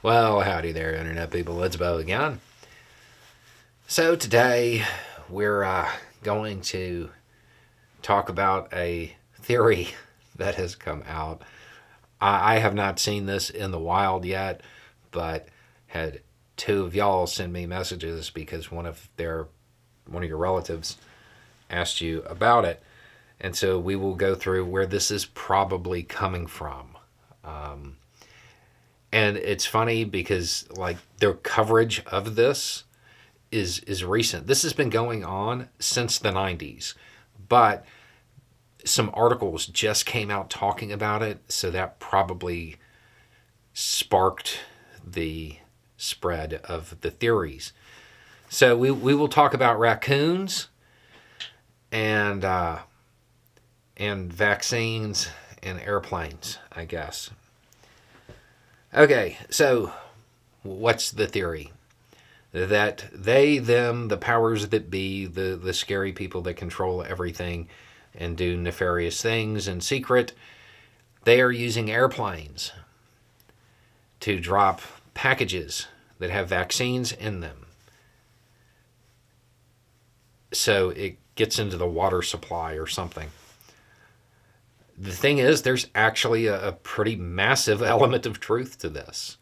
Well, howdy there, Internet people. It's Bo again. So, today we're going to talk about a theory that has come out. I have not seen this in the wild yet, but had two of y'all send me messages because one of your relatives asked you about it. And so we will go through where this is probably coming from. And it's funny because like their coverage of this is recent. This has been going on since the 90s, but some articles just came out talking about it, so that probably sparked the spread of the theories. So we will talk about raccoons and vaccines and airplanes, I guess. Okay, so what's the theory? That they, them, the powers that be, the scary people that control everything and do nefarious things in secret, they are using airplanes to drop packages that have vaccines in them. So it gets into the water supply or something. The thing is, there's actually a pretty massive element of truth to this.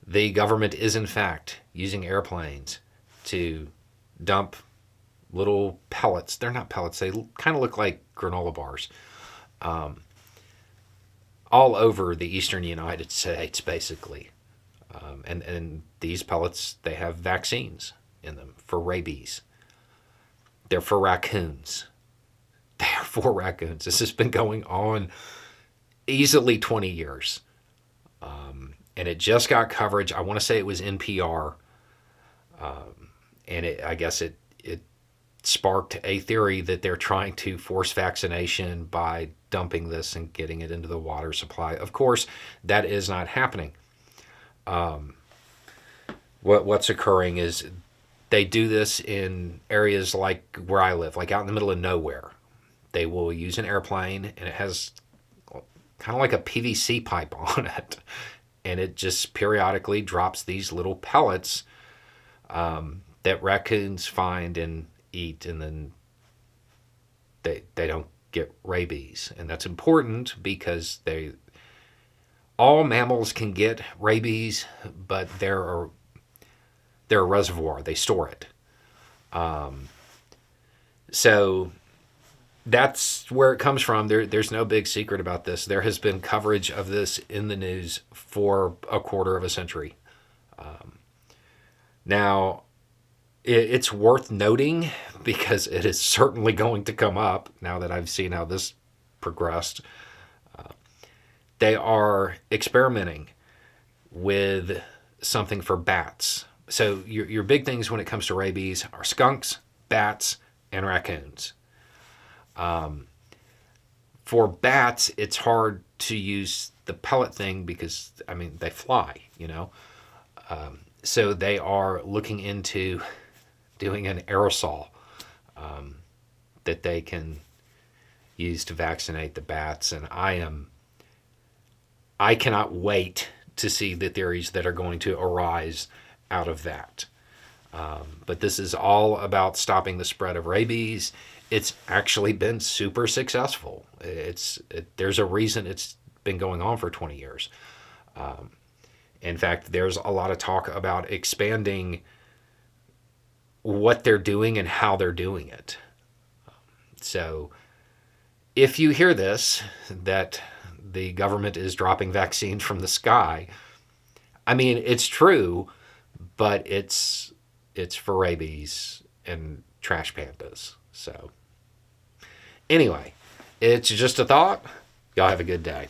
The government is, in fact, using airplanes to dump little pellets. They're not pellets, they kind of look like granola bars. All over the eastern United States, basically. And these pellets, they have vaccines in them for rabies. They're for raccoons. They are for raccoons. This has been going on easily 20 years. And it just got coverage. I want to say it was NPR. And I guess it sparked a theory that they're trying to force vaccination by dumping this and getting it into the water supply. Of course, that is not happening. What's occurring is they do this in areas like where I live, like out in the middle of nowhere. They will use an airplane and it has kind of like a PVC pipe on it. And it just periodically drops these little pellets that raccoons find and eat, and then they don't get rabies. And that's important because all mammals can get rabies, but they're a reservoir. They store it. So that's where it comes from. There's no big secret about this. There has been coverage of this in the news for a quarter of a century. Now, it's worth noting because it is certainly going to come up now that I've seen how this progressed. They are experimenting with something for bats. So your big things when it comes to rabies are skunks, bats, and raccoons. For bats, it's hard to use the pellet thing because, I mean, they fly, you know. So they are looking into doing an aerosol that they can use to vaccinate the bats. And I cannot wait to see the theories that are going to arise out of that. But this is all about stopping the spread of rabies. It's actually been super successful. There's a reason it's been going on for 20 years. In fact, there's a lot of talk about expanding what they're doing and how they're doing it. So if you hear this, that the government is dropping vaccines from the sky, I mean, it's true, but it's for rabies and trash pandas. So anyway, it's just a thought. Y'all have a good day.